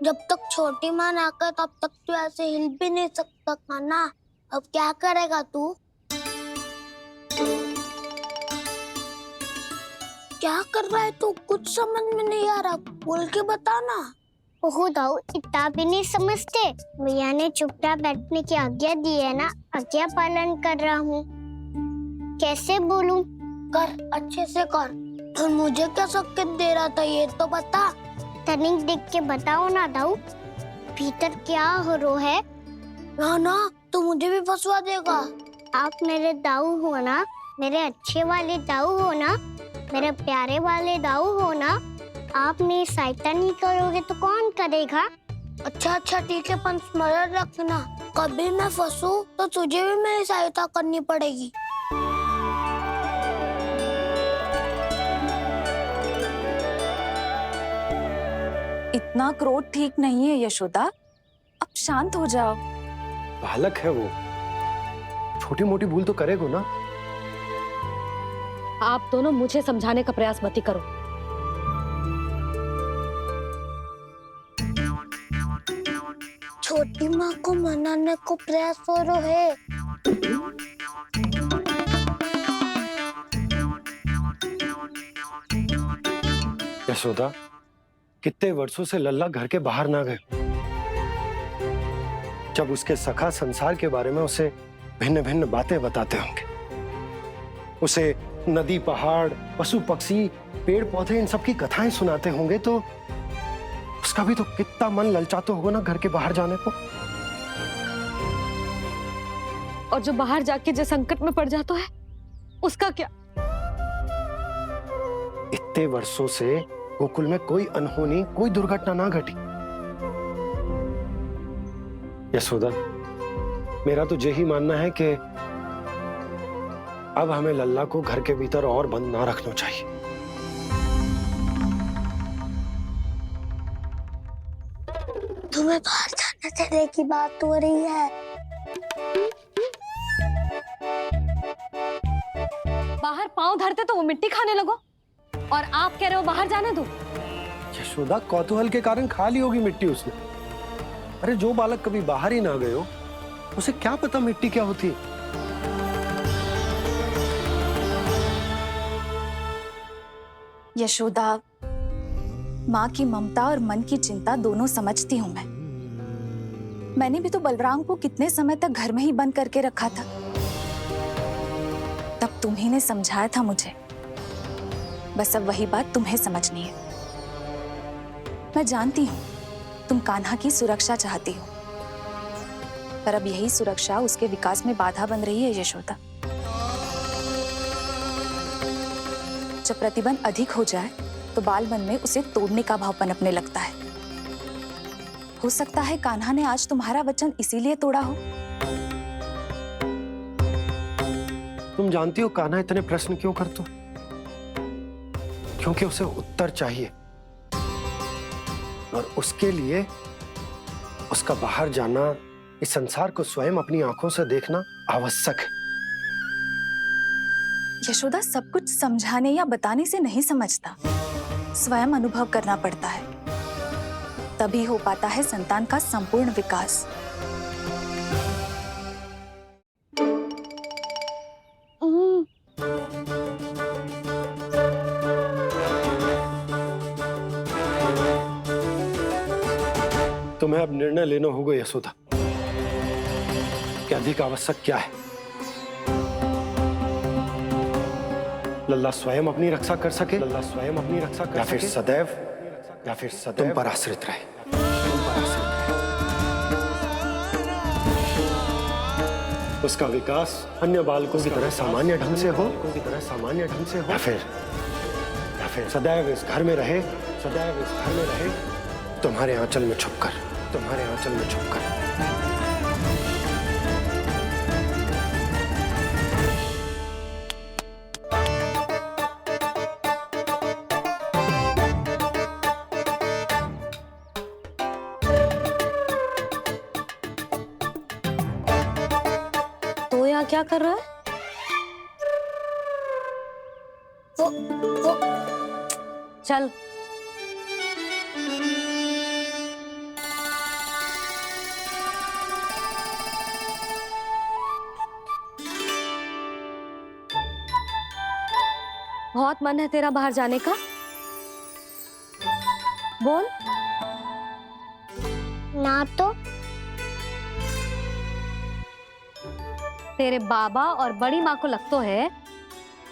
जब तक छोटी माँ ना आकर तब तक तू ऐसे हिल भी नहीं सकता था ना। अब क्या करेगा तू? क्या कर रहा है तू? कुछ समझ में नहीं आ रहा, बोल के बता ना। ओहो दाऊ, इतना भी नहीं समझते। भैया ने चुपचाप बैठने की आज्ञा दी है ना, आज्ञा पालन कर रहा हूँ। कैसे बोलूं? कर, अच्छे से कर। और मुझे क्या संकेत दे रहा था ये तो बता। तनिक देख के बताओ ना दाऊ, भीतर क्या हो रहा है? ना ना, तू मुझे भी फंसवा देगा। आप मेरे दाऊ हो ना, मेरे अच्छे वाले दाऊ हो ना, मेरे प्यारे वाले दाऊ हो ना। आप मेरी सहायता नहीं करोगे तो कौन करेगा? अच्छा अच्छा ठीक है, पर स्मरण रखना, कभी मैं फंसूं तो तुझे भी मेरी सहायता करनी पड़ेगी। इतना क्रोध ठीक नहीं है यशोदा, अब शांत हो जाओ। बालक है वो, छोटी मोटी भूल तो करेगा ना। आप दोनों मुझे समझाने का प्रयास मत ही करो। छोटी माँ को मनाने को प्रयास हो रहा है। यशोदा, कितने वर्षों से लल्ला घर के बाहर ना गए। जब उसके सखा संसार के बारे में उसे भिन्न भिन्न बातें बताते होंगे, उसे नदी पहाड़ पशु पक्षी पेड़ पौधे इन सब की कथाएं सुनाते होंगे, तो उसका भी तो कितना मन ललचाता होगा ना घर के बाहर जाने को। और जो बाहर जाके जो संकट में पड़ जाता है उसका क्या? इतने वर्षों से गोकुल में कोई अनहोनी कोई दुर्घटना ना घटी। यशोदा, मेरा तो यही मानना है कि अब हमें लल्ला को घर के भीतर और बंद ना रखना चाहिए। तुम्हें बाहर जाने देने की बात हो रही है। बाहर पांव धरते तो वो मिट्टी खाने लगो, और आप कह रहे हो बाहर जाने दो। यशोदा, कौतूहल के कारण खा ली होगी मिट्टी उसने। अरे जो बालक कभी बाहर ही ना गए हो, उसे क्या पता मिट्टी क्या होती है। यशोदा, माँ की ममता और मन की चिंता दोनों समझती हूँ मैं। मैंने भी तो बलराम को कितने समय तक घर में ही बंद करके रखा था। तब तुम्ही ने समझाया था मुझे, बस अब वही बात तुम्हें समझनी है। मैं जानती हूँ तुम कान्हा की सुरक्षा चाहती हो, पर अब यही सुरक्षा उसके विकास में बाधा बन रही है यशोदा। जब प्रतिबंध अधिक हो जाए तो बाल मन में उसे तोड़ने का भाव पनपने लगता है। हो सकता है कान्हा ने आज तुम्हारा वचन इसीलिए तोड़ा हो। तुम जानती हो कान्हा इतने प्रश्न क्यों करता? क्योंकि उसे उत्तर चाहिए, और उसके लिए उसका बाहर जाना, इस संसार को स्वयं अपनी आंखों से देखना आवश्यक है। यशोदा, सब कुछ समझाने या बताने से नहीं समझता, स्वयं अनुभव करना पड़ता है, तभी हो पाता है संतान का संपूर्ण विकास। तुम्हें अब निर्णय लेना होगा यशोदा कि अधिक आवश्यक क्या है। लल्ला स्वयं अपनी रक्षा कर सके, लल्ला स्वयं अपनी रक्षा कर सके, या फिर सदैव तुम पर आश्रित रहे। उसका विकास अन्य बालकों की तरह सामान्य ढंग से हो, या फिर सदैव इस घर में रहे, तुम्हारे आंचल में छुपकर। तो यहाँ क्या कर रहा है? वो चल। बहुत मन है तेरा बाहर जाने का? बोल। ना तो तेरे बाबा और बड़ी माँ को लगता है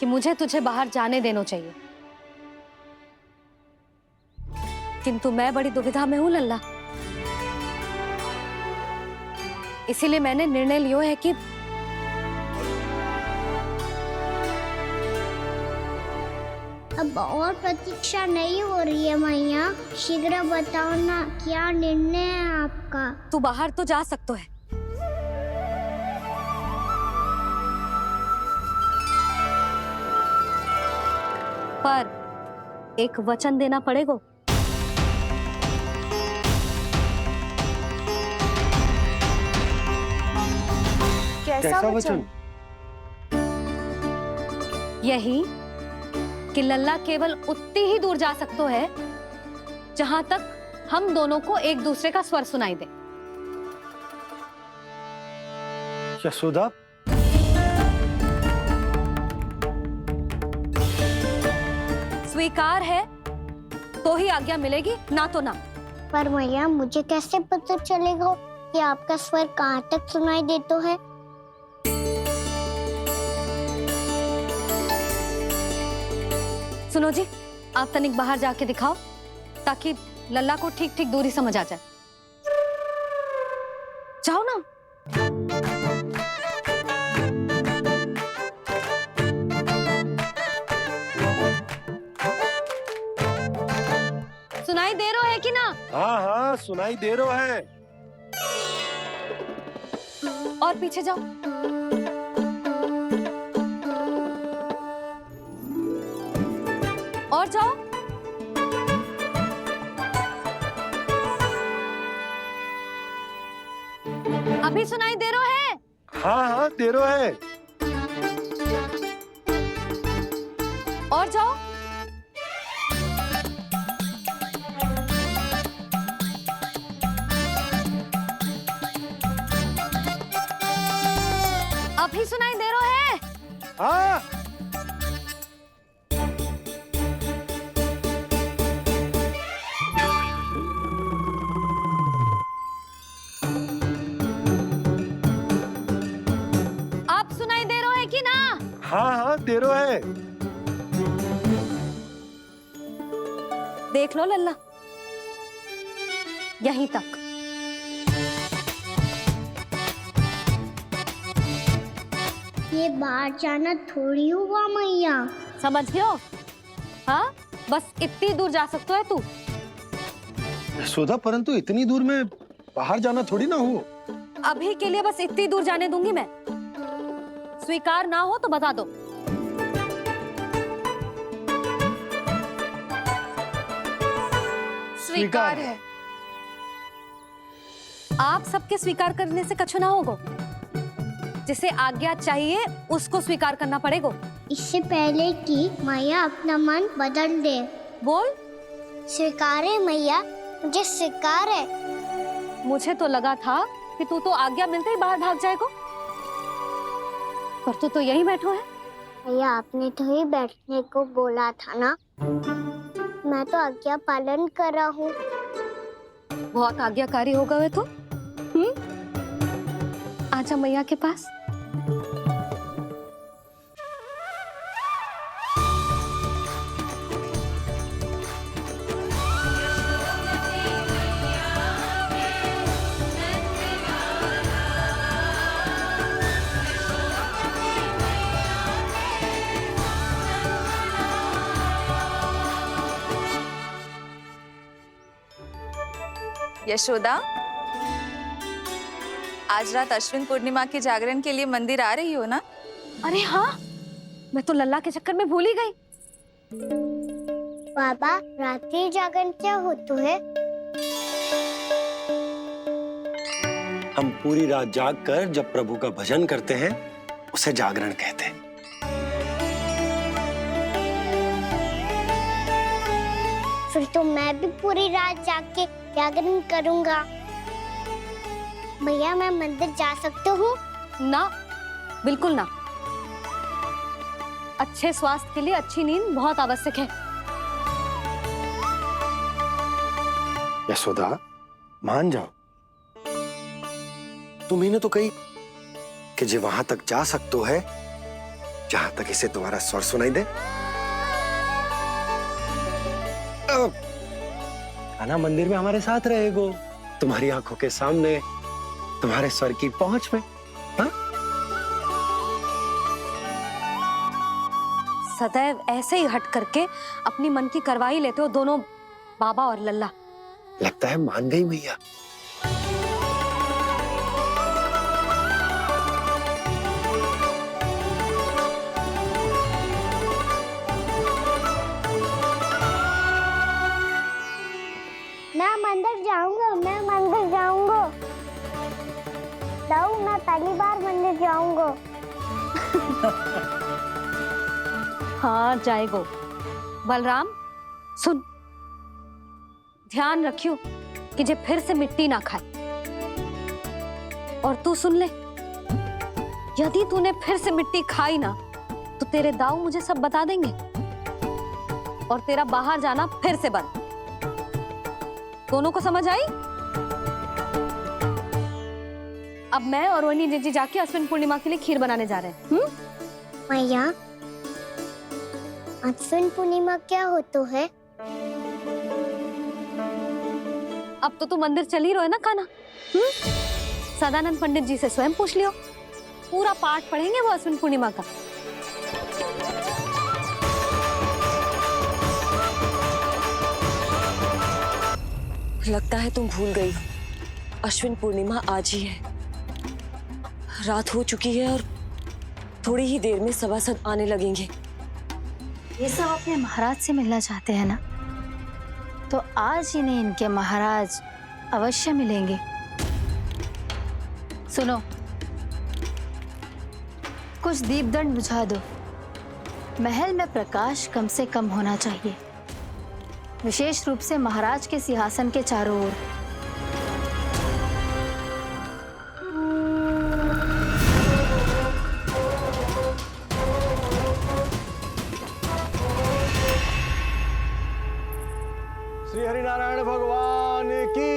कि मुझे तुझे बाहर जाने देना चाहिए, किंतु मैं बड़ी दुविधा में हूं लल्ला। इसीलिए मैंने निर्णय लिया है कि अब और प्रतीक्षा नहीं हो रही है मैया। शीघ्र बताओ ना, क्या निर्णय है आपका? तू बाहर तो जा सकता है, पर एक वचन देना पड़ेगा। कैसा वचन? यही कि लल्ला केवल उतनी ही दूर जा सकता है जहां तक हम दोनों को एक दूसरे का स्वर सुनाई दे। यशोदा, स्वीकार है तो ही आज्ञा मिलेगी, ना तो ना। पर मैया मुझे कैसे पता चलेगा कि आपका स्वर कहाँ तक सुनाई देता है? सुनो जी, आप तनिक बाहर जाके दिखाओ ताकि लल्ला को ठीक ठीक दूरी समझ आ जाए। जाओ ना। सुनाई दे रहा है कि ना? हाँ हाँ सुनाई दे रहा है। और पीछे जाओ। और जाओ। अभी सुनाई दे रहा है? हाँ हाँ दे रहा है। और जाओ। अभी सुनाई दे रहा है? हाँ। आप सुनाई दे रहा है कि ना? हाँ हाँ दे रहा है। देख लो लल्ला, यहीं तक। ये बाहर जाना थोड़ी हुआ मैया। समझ गयो? हाँ, बस इतनी दूर जा सकता है तू। यशोदा, परंतु इतनी दूर में बाहर जाना थोड़ी ना हो। अभी के लिए बस इतनी दूर जाने दूंगी मैं। स्वीकार ना हो तो बता दो। स्वीकार है। आप सबके स्वीकार करने से कछु ना होगा। जिसे आज्ञा चाहिए उसको स्वीकार करना पड़ेगा। इससे पहले कि मैया अपना मन बदल दे। बोल। स्वीकार है मैया, मुझे स्वीकार है। मुझे तो लगा था कि तू तो आज्ञा मिलते ही बाहर भाग जाएगा, पर तू तो यहीं बैठो है। मैया आपने तो ही बैठने को बोला था ना, मैं तो आज्ञा पालन कर रहा हूँ। बहुत आज्ञाकारी होगा वे तो। आजा मैया के पास। यशोदा, आज रात अश्विन पूर्णिमा के जागरण के लिए मंदिर आ रही हो ना? अरे हाँ, मैं तो लल्ला के चक्कर में भूल ही गई। बाबा, रात्रि जागरण क्या होता है? हम पूरी रात जाग कर जब प्रभु का भजन करते हैं उसे जागरण कहते हैं। फिर तो मैं भी पूरी रात जाग के जागरण करूंगा। भैया, मैं मंदिर जा सकती हूँ? ना, बिल्कुल ना। अच्छे स्वास्थ्य के लिए अच्छी नींद बहुत आवश्यक है। यशोदा, मान जाओ, तुम्ही ने तो कही कि जे वहां तक जा सकते है जहां तक इसे तुम्हारा स्वर सुनाई दे। कान्हा मंदिर में हमारे साथ रहेगो, तुम्हारी आंखों के सामने, तुम्हारे स्वर की पहुंच में। हाँ? सदैव ऐसे ही हट करके अपनी मन की करवाई लेते हो दोनों बाबा और लल्ला। लगता है मान गई मैया। मैं मंदिर जाऊंगा, मैं मंदिर जाऊंगा। दाऊ, मैं पहली बार मंदिर जाऊंगा। हाँ जाएगो। बलराम सुन, ध्यान रखियो कि जे फिर से मिट्टी ना खाए। और तू सुन ले, यदि तूने फिर से मिट्टी खाई ना तो तेरे दाऊ मुझे सब बता देंगे और तेरा बाहर जाना फिर से बंद। दोनों को समझ आई? अब मैं और रोहिणी जीजी जाके अश्विन पूर्णिमा के लिए खीर बनाने जा रहे हैं। मैया, अश्विन पूर्णिमा क्या होता है? अब तो तू मंदिर चल ही रहो है ना कान्हा? सदानंद पंडित जी से स्वयं पूछ लियो, पूरा पाठ पढ़ेंगे वो अश्विन पूर्णिमा का। लगता है तुम भूल गई हो, अश्विन पूर्णिमा आज ही है। रात हो चुकी है और थोड़ी ही देर में सभासद आने लगेंगे। ये सब अपने महाराज से मिलना चाहते हैं ना, तो आज इन्हें इनके महाराज अवश्य मिलेंगे। सुनो, कुछ दीपदंड बुझा दो। महल में प्रकाश कम से कम होना चाहिए, विशेष रूप से महाराज के सिंहासन के चारों ओर। श्री हरिनारायण भगवान की।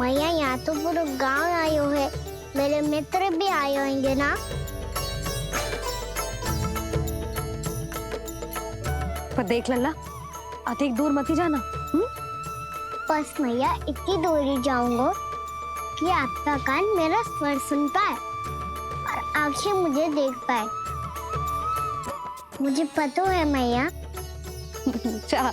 मैया, यहाँ तो पूरा गांव आयो है, मेरे मित्र भी आए होंगे ना? पर देख लल्ला, अधिक दूर मत ही जाना। बस मैया, इतनी दूर ही जाऊंगा कि आपका कान मेरा स्वर सुन पाए और आंखें मुझे देख पाए। मुझे पता है मैया। जा।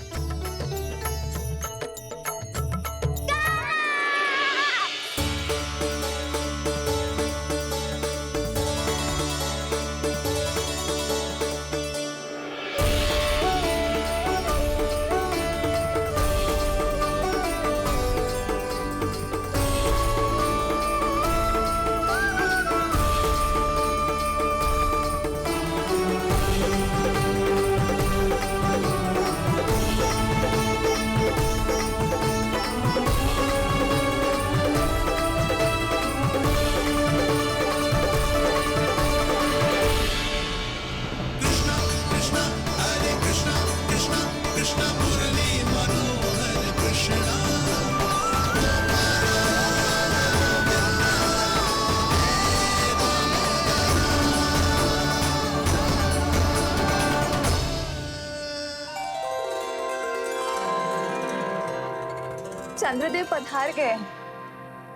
चंद्रदेव पधार गए।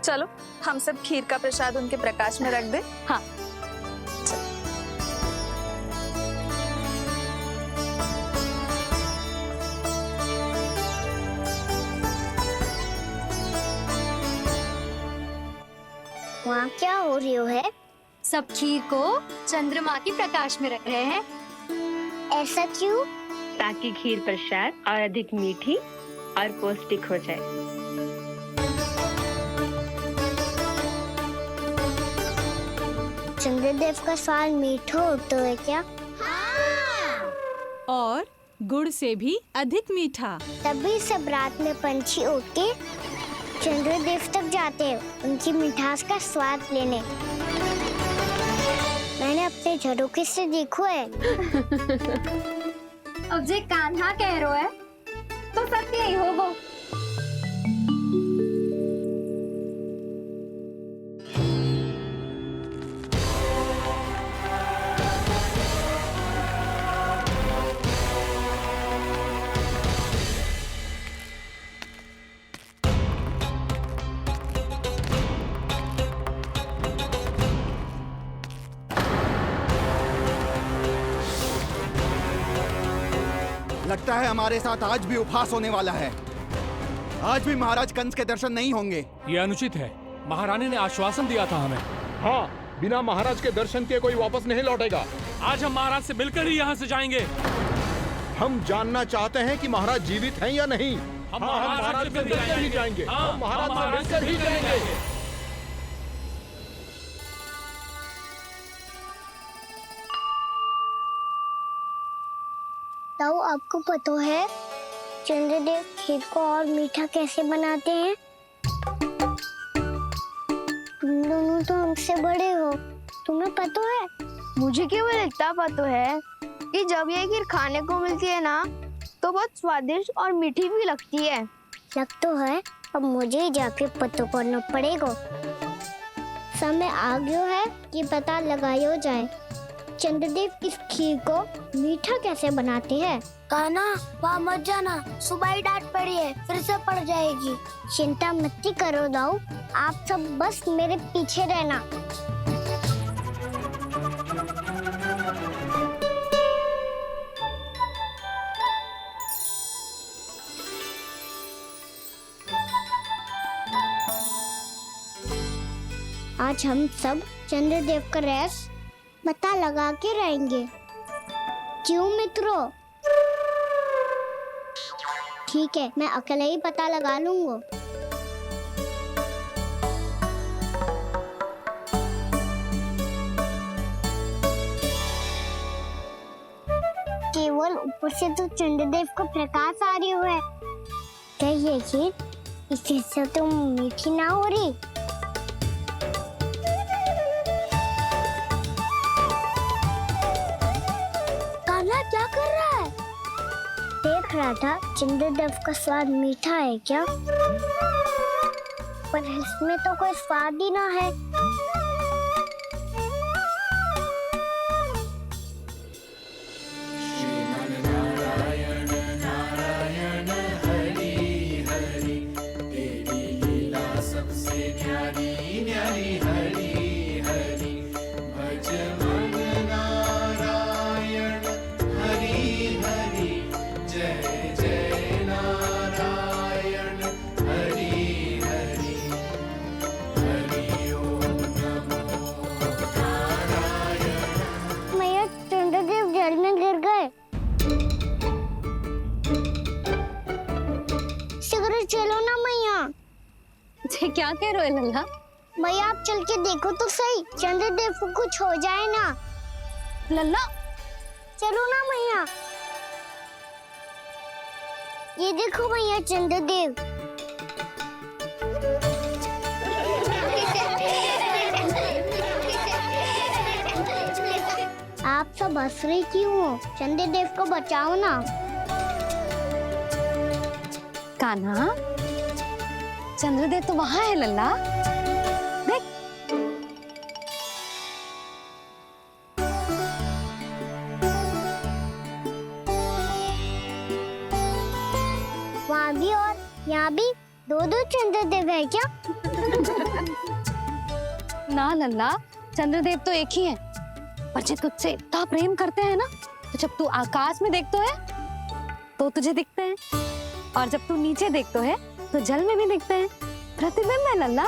चलो हम सब खीर का प्रसाद उनके प्रकाश में रख दे। हाँ। वहाँ क्या हो रही है? सब खीर को चंद्रमा की प्रकाश में रख रहे हैं। ऐसा क्यों? ताकि खीर प्रसाद और अधिक मीठी और पौष्टिक हो जाए। चंद्रदेव का स्वाद मीठा होता है क्या? और गुड़ से भी अधिक मीठा। तभी सब रात में पंछी उड़ के चंद्रदेव तक जाते हैं उनकी मिठास का स्वाद लेने। मैंने अपने झरोखे से देखो है। अब जे कान्हा कह रो है तो सत्य ही होगो। लगता है हमारे साथ आज भी उपहास होने वाला है। आज भी महाराज कंस के दर्शन नहीं होंगे। ये अनुचित है। महारानी ने आश्वासन दिया था हमें। हाँ, बिना महाराज के दर्शन के कोई वापस नहीं लौटेगा। आज हम महाराज से मिलकर ही यहाँ से जाएंगे। हम जानना चाहते हैं कि महाराज जीवित हैं या नहीं। हम महाराज से मिलकर ही जाएंगे। हम महाराज से मिलकर ही जाएंगे। ताऊ, आपको पता है चंद्रदेव खीर को और मीठा कैसे बनाते हैं? तुम दोनों तो हमसे बड़े हो, तुम्हें पता है? मुझे केवल इतना पता है कि जब ये खीर खाने को मिलती है ना तो बहुत स्वादिष्ट और मीठी भी लगती है। लग तो है, अब मुझे ही जाके पता करना पड़ेगा। समय आ गया है कि पता लगाया जाए चंद्रदेव इस खीर को मीठा कैसे बनाते हैं। कान्हा, वहाँ मत जाना, सुबह ही डांट पड़ी है, फिर से पड़ जाएगी। चिंता मत करो दाऊ, आप सब बस मेरे पीछे रहना। आज हम सब चंद्रदेव का रहस्य पता लगा के रहेंगे। क्यों मित्रों? ठीक है, मैं अकेले ही पता लगा लूंगा। केवल ऊपर से तो चंद्रदेव को प्रकाश आ रही है। क्या ये खीर इससे तो मीठी ना हो रही? क्या कर रहा है? देख रहा था चंद्रदेव का स्वाद मीठा है क्या, पर इसमें तो कोई स्वाद ही ना है। चलो ना मैया। क्या कह रहे हो लल्ला? मैया आप चल के देखो तो सही, चंद्रदेव को कुछ हो जाए ना। लल्ला चलो ना मैया। ये देखो मैया चंद्रदेव। आप सब हंस रही क्यों हो? चंद्रदेव को बचाओ ना। कान्हा, चंद्रदेव तो वहां है लल्ला, देख। वहाँ भी और यहाँ भी दो चंद्रदेव है क्या? ना लल्ला, चंद्रदेव तो एक ही है। पर जब तुझसे इतना प्रेम करते हैं ना, तो जब तू आकाश में देखतो है तो तुझे दिखते हैं, और जब तू नीचे देखतो है तो जल में भी दिखते हैं। प्रतिबिंब है लल्ला।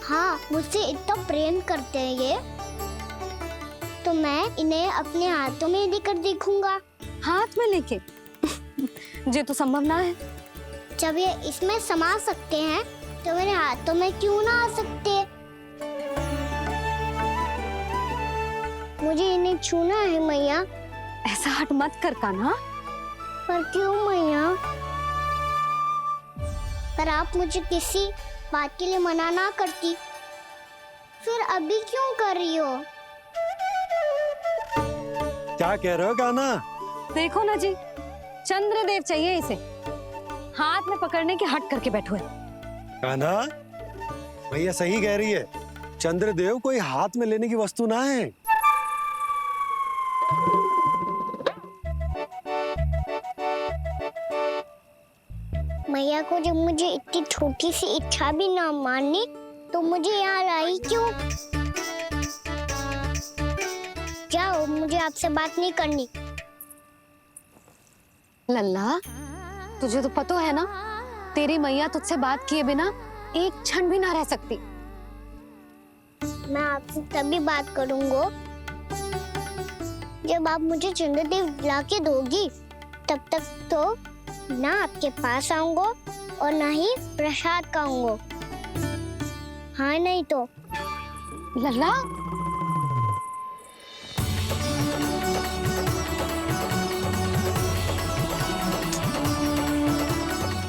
हाँ, मुझसे इतना प्रेम करते हैं ये, तो मैं इन्हें अपने हाथों में लेकर देखूंगा। हाथ में लेके? ये तो संभव ना है। जब ये इसमें समा सकते हैं तो मेरे हाथों में क्यों ना आ सकते? मुझे इन्हें छूना है मैया। ऐसा हट मत कर कान्हा। पर क्यों मैया? पर आप मुझे किसी बात के लिए मना ना करती, फिर अभी क्यों कर रही हो? क्या कह रहे हो कान्हा? देखो ना जी, चंद्रदेव चाहिए इसे, हाथ में पकड़ने के हट करके बैठो है। कान्हा, भैया सही कह रही है, चंद्रदेव कोई हाथ में लेने की वस्तु ना है। मैया को जब मुझे इतनी छोटी सी इच्छा भी ना माननी, तो मुझे यहाँ लाई क्यों? जाओ, मुझे आपसे बात नहीं करनी। लल्ला, तुझे तो पता है ना, तेरी मैया तुझसे बात किए बिना एक क्षण भी ना रह सकती। मैं आपसे तभी बात करूंगा जब आप मुझे चंद्रदेव ला के दोगी। तब तक तो ना आपके पास आऊंगा और ना ही प्रसाद खाऊंगा। हाँ नहीं तो। लल्ला,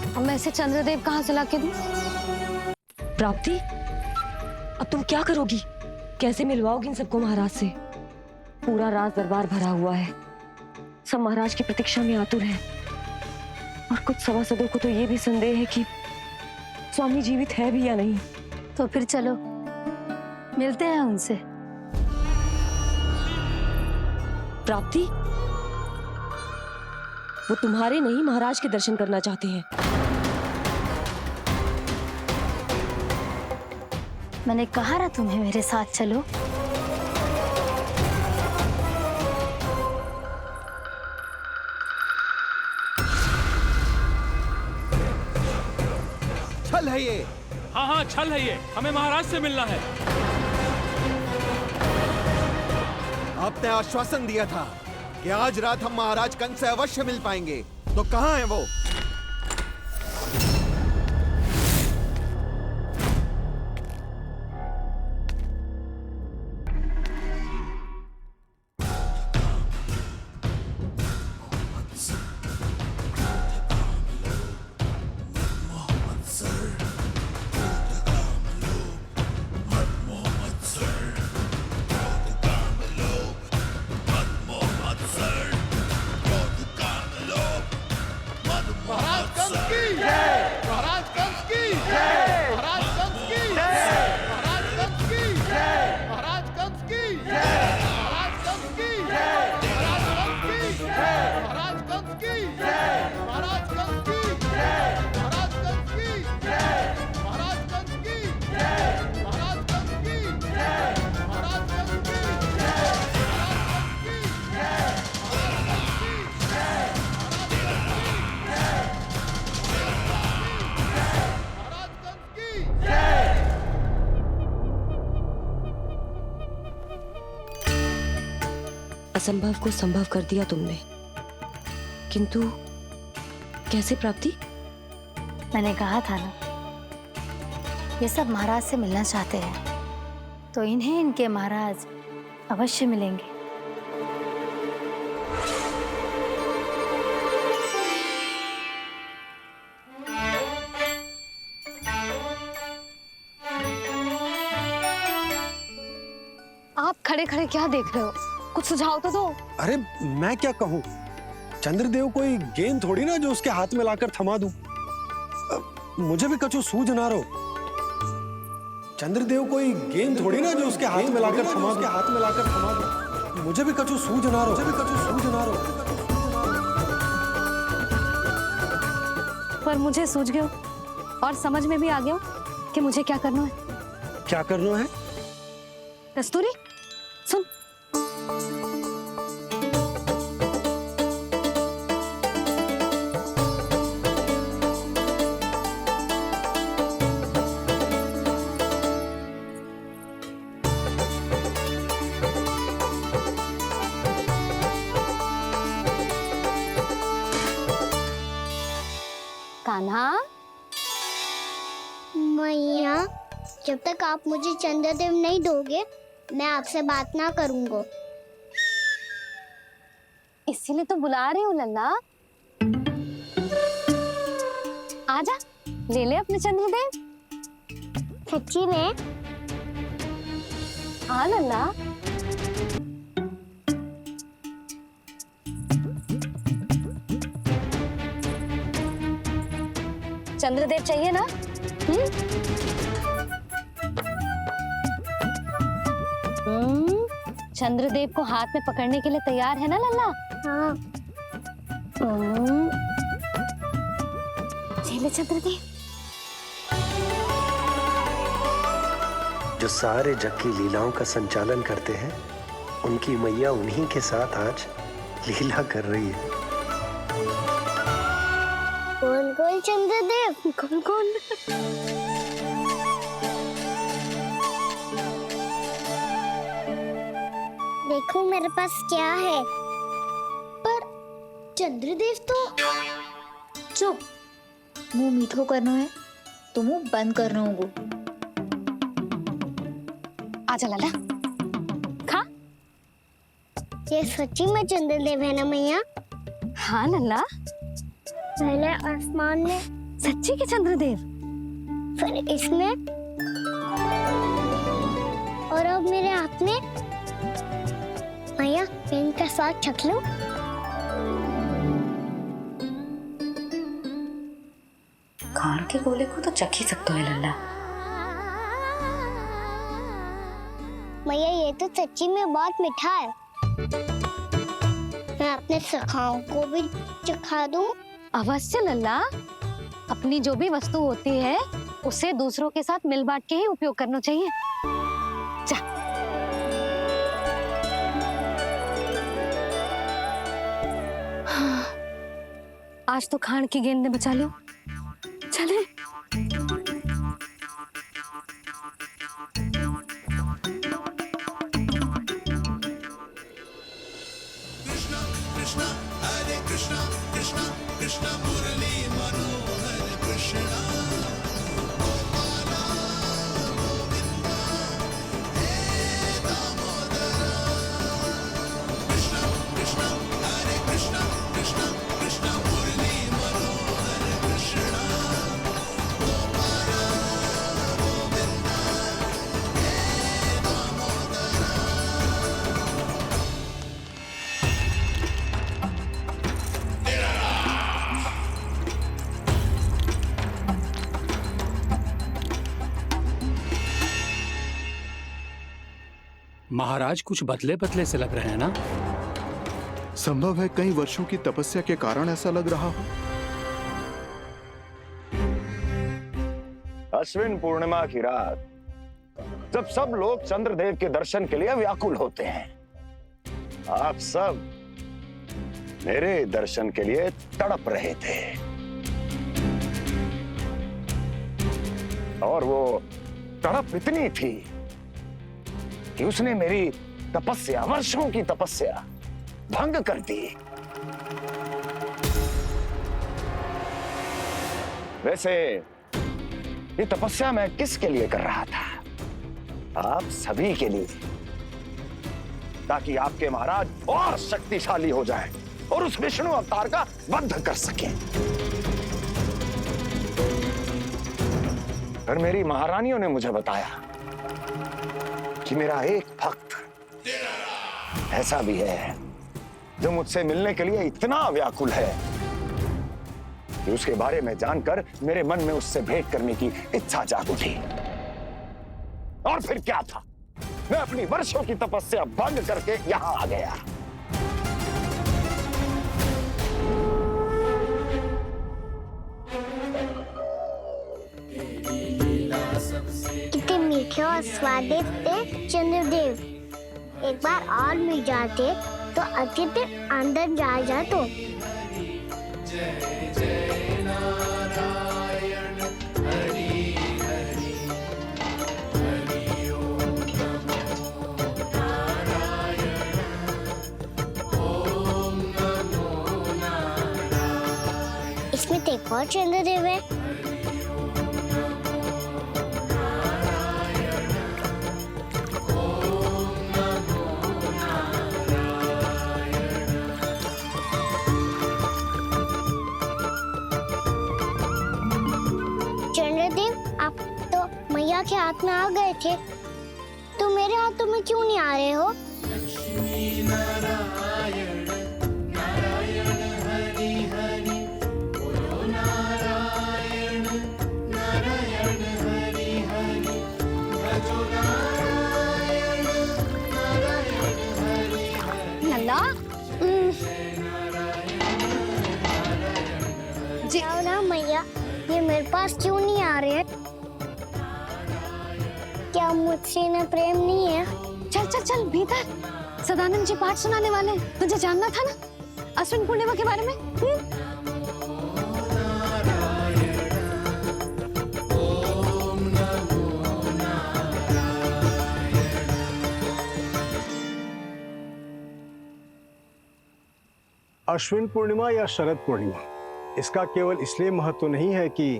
अब मैं इसे चंद्रदेव कहाँ से ला के दूं? प्राप्ति, अब तुम क्या करोगी? कैसे मिलवाओगी इन सबको महाराज से? पूरा राज दरबार भरा हुआ है, सब महाराज की प्रतीक्षा में आतुर हैं। और कुछ सभासदों को तो ये भी संदेह है कि स्वामी जीवित है भी या नहीं। तो फिर चलो मिलते हैं उनसे। प्राप्ति, वो तुम्हारे नहीं महाराज के दर्शन करना चाहते हैं। मैंने कहा ना तुम्हें मेरे साथ चलो। छल है ये। हाँ हाँ, छल है ये, हमें महाराज से मिलना है। आपने आश्वासन दिया था कि आज रात हम महाराज कंस से अवश्य मिल पाएंगे, तो कहाँ है वो? असंभव को संभव कर दिया तुमने, किंतु कैसे प्राप्ति? मैंने कहा था ना, ये सब महाराज से मिलना चाहते हैं, तो इन्हें इनके महाराज अवश्य मिलेंगे। आप खड़े खड़े क्या देख रहे हो? कुछ सुझाव तो दो। अरे मैं क्या कहूँ, चंद्रदेव कोई गेंद थोड़ी ना जो उसके हाथ में लाकर थमा दूं। मुझे भी कछु सूझ ना रो। चंद्रदेव कोई गेंद थोड़ी ना जो उसके हाथ में लाकर थमा दूं। मुझे भी कछु सूझ ना रो। पर मुझे सूझ गयो और समझ में भी आ गया कि मुझे क्या करना है। क्या करना है? कस्तूरी, सुन। कान्हा, मैया, जब तक आप मुझे चंद्रदेव नहीं दोगे, मैं आपसे बात ना करूंगा। इसीलिए तो बुला रही हूँ लल्ला। आजा, ले ले अपने चंद्रदेव। सच्ची में? हाँ लल्ला। चंद्रदेव चाहिए ना? चंद्रदेव को हाथ में पकड़ने के लिए तैयार है ना लल्ला? हाँ। ले चंद्रदेव। जो सारे जग की लीलाओं का संचालन करते हैं, उनकी मैया उन्हीं के साथ आज लीला कर रही है। गोल गोल चंद्रदेव, गोल गोल। देखो मेरे पास क्या है। पर चंद्रदेव तो चुप, मुंह मीठो करनो है तो मुंह बंद करनो होगो। आजा लल्ला, खा। ये सच्ची में चंद्रदेव है ना मैया? हाँ लल्ला, पहले आसमान में, सच्ची के चंद्रदेव। फिर इसमें, और अब मेरे हाथ में। मैया, मैं इनका स्वाद चख लूं? खान के गोले को तो चख ही सकते हो लल्ला। मैया, ये तो सच्ची में बहुत मीठा है। मैं अपने सखाओं को भी चखा दूं? अवश्य लल्ला। अपनी जो भी वस्तु होती है उसे दूसरों के साथ मिल बांट के ही उपयोग करना चाहिए। जा। आज तो खान की गेंद ने बचा लो। चले। महाराज कुछ बदले बदले से लग रहे हैं ना? संभव है कई वर्षों की तपस्या के कारण ऐसा लग रहा हो। अश्विन पूर्णिमा की रात, जब सब लोग चंद्रदेव के दर्शन के लिए व्याकुल होते हैं, आप सब मेरे दर्शन के लिए तड़प रहे थे। और वो तड़प इतनी थी कि उसने मेरी तपस्या, वर्षों की तपस्या भंग कर दी। वैसे ये तपस्या मैं किसके लिए कर रहा था? आप सभी के लिए, ताकि आपके महाराज और शक्तिशाली हो जाएं और उस विष्णु अवतार का वध कर सकें। पर मेरी महारानियों ने मुझे बताया कि मेरा एक भक्त ऐसा भी है जो मुझसे मिलने के लिए इतना व्याकुल है कि उसके बारे में जानकर मेरे मन में उससे भेंट करने की इच्छा जाग उठी। और फिर क्या था, मैं अपनी वर्षों की तपस्या भंग करके यहां आ गया। कितने मीठे और स्वादिष्ट थे चंद्रदेव। एक बार और मिल जाते तो अति दिन अंदर जा जातो। इसमें तो एक और चंद्रदेव है। के हाथ में आ गए थे, तो मेरे हाथों में क्यों नहीं आ रहे हो? लल्ला जी ना मैया, ये मेरे पास क्यों नहीं आ रहे हैं? क्या मुझसे इन्हें प्रेम नहीं है? चल चल चल भीतर, सदानंद जी पाठ सुनाने वाले हैं। तुझे जानना था ना अश्विन पूर्णिमा के बारे में? अश्विन पूर्णिमा या शरद पूर्णिमा, इसका केवल इसलिए महत्व नहीं है कि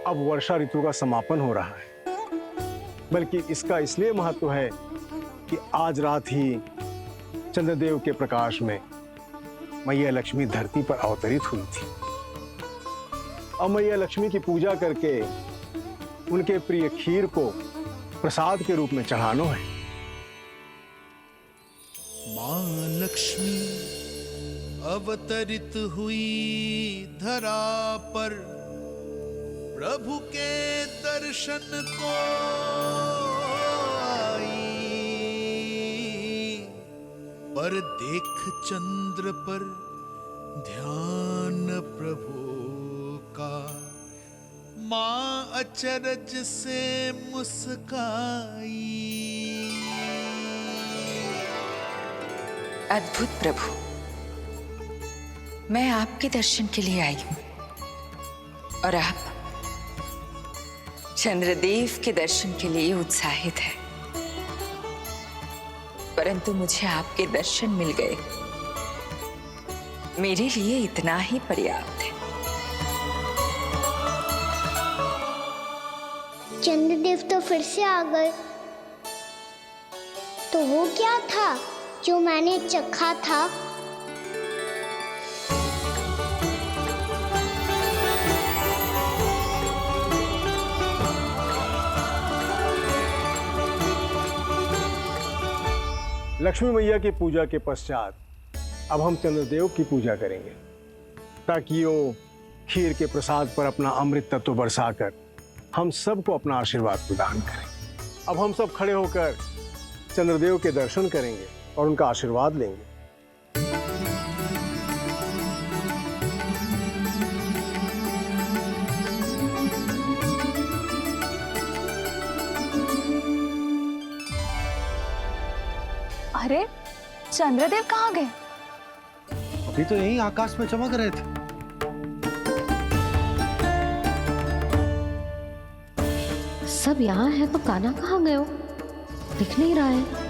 अब वर्षा ऋतु का समापन हो रहा है, बल्कि इसका इसलिए महत्व है कि आज रात ही चंद्रदेव के प्रकाश में मैया लक्ष्मी धरती पर अवतरित हुई थी। अब मैया लक्ष्मी की पूजा करके उनके प्रिय खीर को प्रसाद के रूप में चढ़ाना है। मां लक्ष्मी अवतरित हुई धरा पर, प्रभु के दर्शन को आई, पर देख चंद्र पर ध्यान प्रभु का, मां अचरज से मुस्काई। अद्भुत प्रभु, मैं आपके दर्शन के लिए आई हूं और आप चंद्रदेव के दर्शन के लिए उत्साहित है, परंतु मुझे आपके दर्शन मिल गए, मेरे लिए इतना ही पर्याप्त है। चंद्रदेव तो फिर से आ गए, तो वो क्या था जो मैंने चखा था? लक्ष्मी मैया की पूजा के पश्चात अब हम चंद्रदेव की पूजा करेंगे, ताकि वो खीर के प्रसाद पर अपना अमृत तत्व बरसाकर हम सबको अपना आशीर्वाद प्रदान करें। अब हम सब खड़े होकर चंद्रदेव के दर्शन करेंगे और उनका आशीर्वाद लेंगे। अरे चंद्रदेव कहाँ गए? अभी तो यहीं आकाश में चमक रहे थे। सब यहाँ है तो कान्हा कहाँ गए हो? दिख नहीं रहा है।